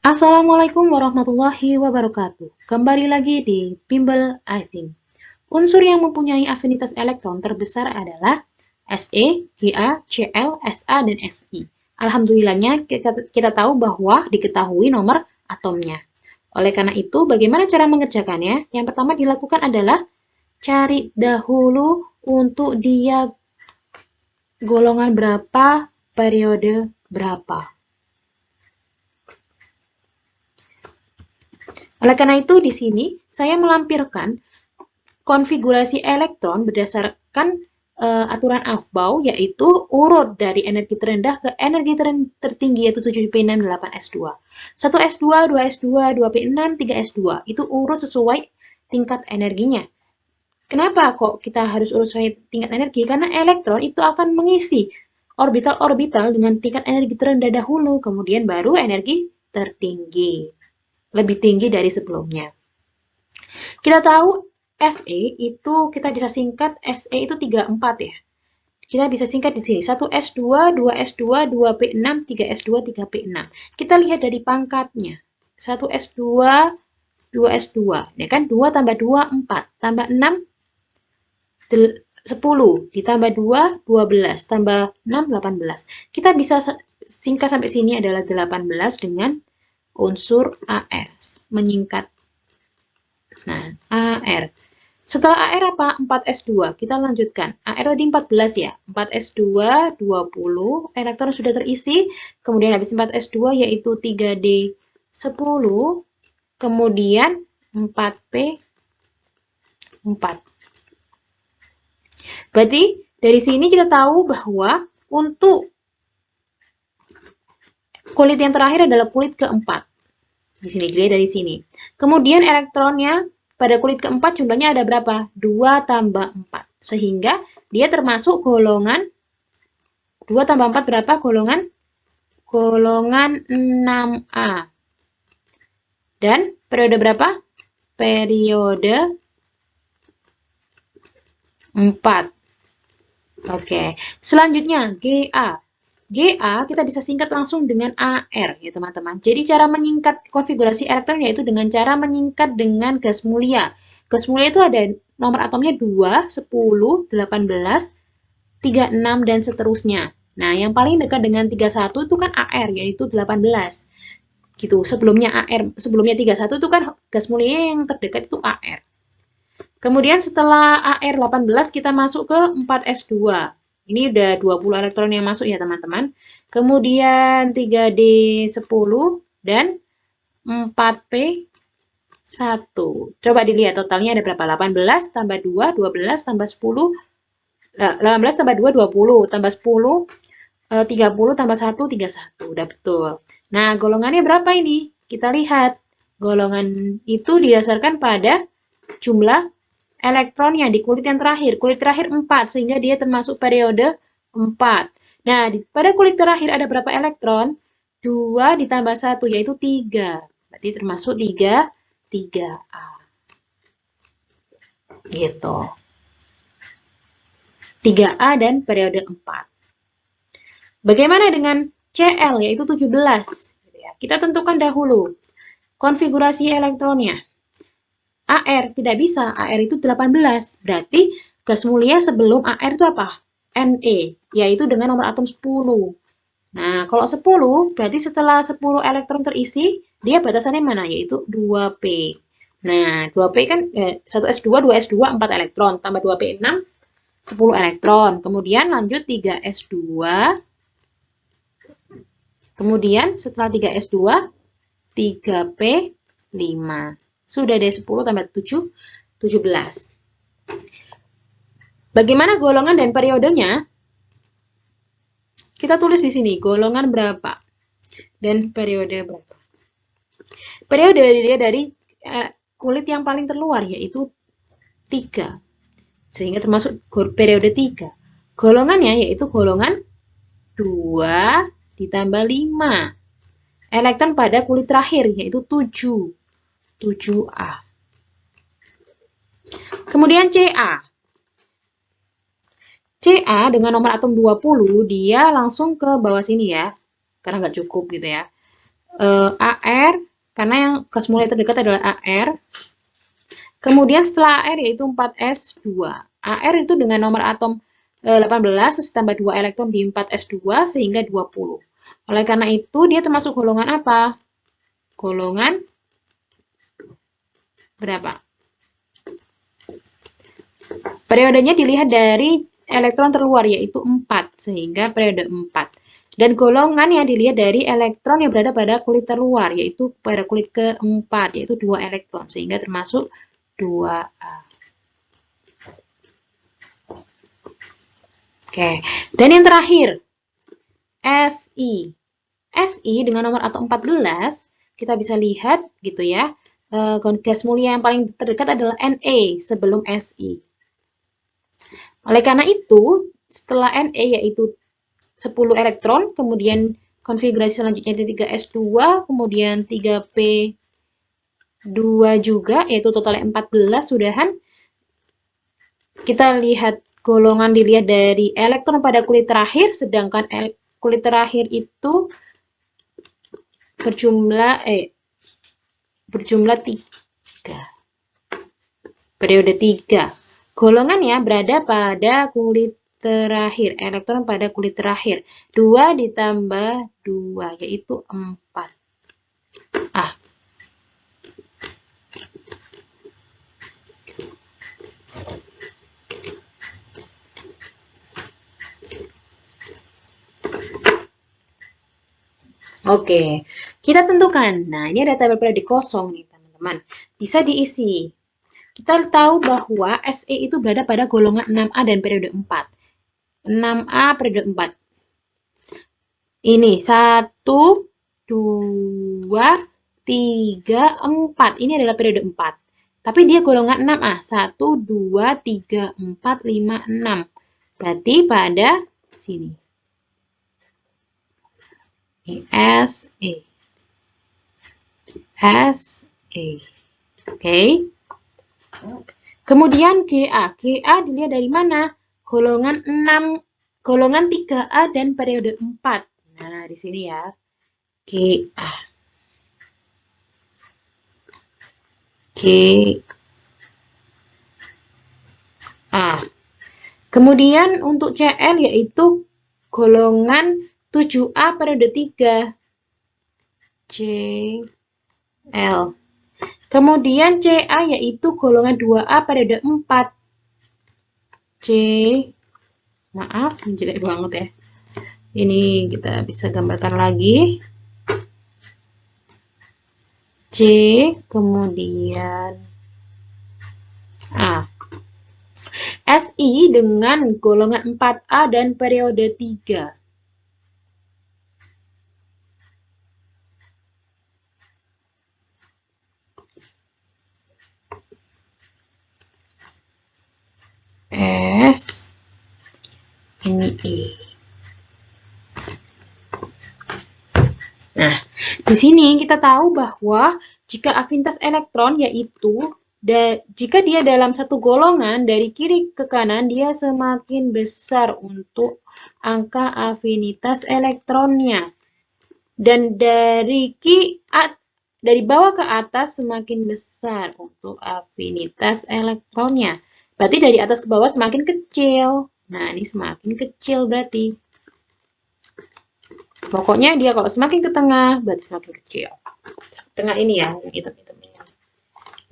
Assalamualaikum warahmatullahi wabarakatuh. Kembali lagi di Bimbel Ating. Unsur yang mempunyai afinitas elektron terbesar adalah Se, Ga, Cl, Sa, dan Si. Alhamdulillahnya kita tahu bahwa diketahui nomor atomnya. Oleh karena itu, bagaimana cara mengerjakannya? Yang pertama dilakukan adalah cari dahulu untuk dia golongan berapa, periode berapa. Oleh karena itu, di sini saya melampirkan konfigurasi elektron berdasarkan aturan Aufbau, yaitu urut dari energi terendah ke energi tertinggi, yaitu 7P6 8S2. 1S2, 2S2, 2P6, 3S2. Itu urut sesuai tingkat energinya. Kenapa kok kita harus urut sesuai tingkat energi? Karena elektron itu akan mengisi orbital-orbital dengan tingkat energi terendah dahulu, kemudian baru energi tertinggi. Lebih tinggi dari sebelumnya. Kita tahu Se itu kita bisa singkat Se itu 34 ya. Kita bisa singkat di sini 1S2, 2S2, 2P6, 3S2, 3P6. Kita lihat dari pangkatnya. 1S2, 2S2. Ya kan 2 tambah 2 4, tambah 6 10, ditambah 2 12, tambah 6 18. Kita bisa singkat sampai sini adalah 18 dengan unsur AR. Menyingkat. Nah, AR. Setelah AR apa? 4S2. Kita lanjutkan. AR tadi 14 ya. 4S2, 20. Elektron sudah terisi. Kemudian habis 4S2 yaitu 3D 10. Kemudian 4P 4. Berarti dari sini kita tahu bahwa untuk kulit yang terakhir adalah kulit keempat. Di sini dilihat dari sini. Kemudian elektronnya pada kulit keempat jumlahnya ada berapa? 2 tambah 4. Sehingga dia termasuk golongan 2 tambah 4 berapa? Golongan 6A. Dan periode berapa? Periode 4. Oke. Selanjutnya Ga. Ga kita bisa singkat langsung dengan AR ya teman-teman. Jadi cara menyingkat konfigurasi elektron yaitu dengan cara menyingkat dengan gas mulia. Gas mulia itu ada nomor atomnya 2, 10, 18, 36 dan seterusnya. Nah, yang paling dekat dengan 31 itu kan AR yaitu 18. Gitu. Sebelumnya 31 itu kan gas mulia yang terdekat itu AR. Kemudian setelah AR 18 kita masuk ke 4S2. Ini udah 20 elektron yang masuk ya teman-teman. Kemudian 3D 10 dan 4P1. Coba dilihat totalnya ada berapa? 18 tambah 2, 12 tambah 10. 18 tambah 2, 20. Tambah 10, 30 tambah 1, 31. Udah betul. Nah, golongannya berapa ini? Kita lihat. Golongan itu didasarkan pada jumlah elektronnya di kulit yang terakhir. Kulit terakhir 4, sehingga dia termasuk periode 4. Nah, pada kulit terakhir ada berapa elektron? 2 ditambah 1, yaitu 3. Berarti termasuk 3A. Gitu. 3A dan periode 4. Bagaimana dengan Cl, yaitu 17? Kita tentukan dahulu konfigurasi elektronnya. AR tidak bisa, AR itu 18. Berarti gas mulia sebelum AR itu apa? Ne, yaitu dengan nomor atom 10. Nah, kalau 10, berarti setelah 10 elektron terisi, dia batasannya mana? Yaitu 2P. Nah, 2P kan 1S2, 2S2, 4 elektron. Tambah 2P6, 10 elektron. Kemudian lanjut 3S2. Kemudian setelah 3S2, 3P5. Sudah deh 10 tambah 7, 17. Bagaimana golongan dan periodenya? Kita tulis di sini golongan berapa dan periode berapa. Periode dilihat dari kulit yang paling terluar yaitu 3. Sehingga termasuk periode 3. Golongannya yaitu golongan 2 ditambah 5. Elektron pada kulit terakhir yaitu 7. 7A. Kemudian Ca. Ca dengan nomor atom 20, dia langsung ke bawah sini ya. Karena nggak cukup gitu ya. AR, karena yang gas mulia terdekat adalah AR. Kemudian setelah AR yaitu 4s2. AR itu dengan nomor atom 18 terus tambah 2 elektron di 4s2 sehingga 20. Oleh karena itu dia termasuk golongan apa? Golongan berapa? Periodenya dilihat dari elektron terluar yaitu 4 sehingga periode 4. Dan golongan yang dilihat dari elektron yang berada pada kulit terluar yaitu pada kulit keempat yaitu 2 elektron sehingga termasuk 2A. Oke, dan yang terakhir Si. Si dengan nomor atom 14 kita bisa lihat gitu ya. Gas mulia yang paling terdekat adalah Na sebelum Si. Oleh karena itu, setelah Na yaitu 10 elektron, kemudian konfigurasi selanjutnya 3s2, kemudian 3p2 juga, yaitu totalnya 14 sudahan. Kita lihat golongan dilihat dari elektron pada kulit terakhir, sedangkan kulit terakhir itu berjumlah 3. Periode 3. Golongannya berada pada kulit terakhir, elektron pada kulit terakhir. 2 ditambah 2, yaitu 4. Oke, kita tentukan. Nah, ini ada tabel periode kosong nih, teman-teman. Bisa diisi. Kita tahu bahwa Se itu berada pada golongan 6A dan periode 4. 6A periode 4. Ini 1, 2, 3, 4. Ini adalah periode 4. Tapi dia golongan 6A. 1, 2, 3, 4, 5, 6. Berarti pada sini. Se. Oke. Kemudian Ga. Ga dilihat dari mana? Golongan 6, golongan 3A dan periode 4. Nah, di sini ya. Ga. Kemudian untuk Cl yaitu golongan 7A periode 3. Cl. Kemudian Ca yaitu golongan 2A periode 4. Maaf, jelek banget ya. Ini kita bisa gambarkan lagi. C, kemudian A. Si dengan golongan 4A dan periode 3. S, ini E. Nah, di sini kita tahu bahwa jika afinitas elektron yaitu jika dia dalam satu golongan dari kiri ke kanan dia semakin besar untuk angka afinitas elektronnya. Dan dari bawah ke atas semakin besar untuk afinitas elektronnya. Berarti dari atas ke bawah semakin kecil. Nah, ini semakin kecil berarti. Pokoknya dia kalau semakin ke tengah, berarti semakin kecil. Tengah ini ya, yang hitam-hitam ini.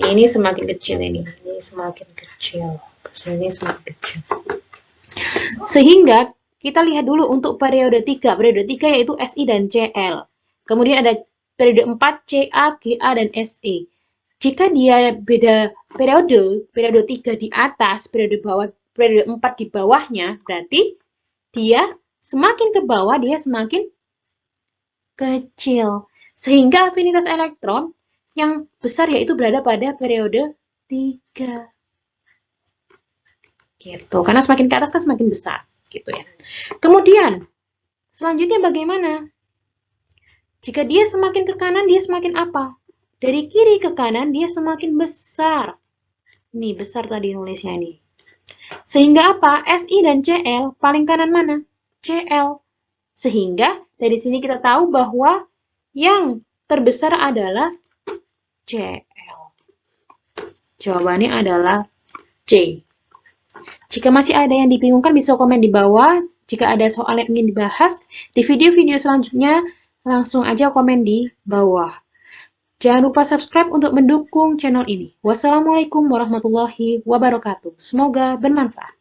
Ini semakin kecil ini. Ini semakin kecil. Ini semakin kecil. Sehingga kita lihat dulu untuk periode 3. Periode 3 yaitu Si dan Cl. Kemudian ada periode 4 Ca, Ga, dan Se. Jika dia beda periode 3 di atas, periode 4 di bawahnya, berarti dia semakin ke bawah, dia semakin kecil. Sehingga afinitas elektron yang besar yaitu berada pada periode 3. Gitu. Karena semakin ke atas kan semakin besar. Gitu ya. Kemudian, selanjutnya bagaimana? Jika dia semakin ke kanan, dia semakin apa? Dari kiri ke kanan, dia semakin besar. Nih, besar tadi nulisnya nih. Sehingga apa? Si dan Cl paling kanan mana? Cl. Sehingga dari sini kita tahu bahwa yang terbesar adalah CL. Jawabannya adalah C. Jika masih ada yang dibingungkan bisa komen di bawah. Jika ada soal yang ingin dibahas di video-video selanjutnya, langsung aja komen di bawah. Jangan lupa subscribe untuk mendukung channel ini. Wassalamualaikum warahmatullahi wabarakatuh. Semoga bermanfaat.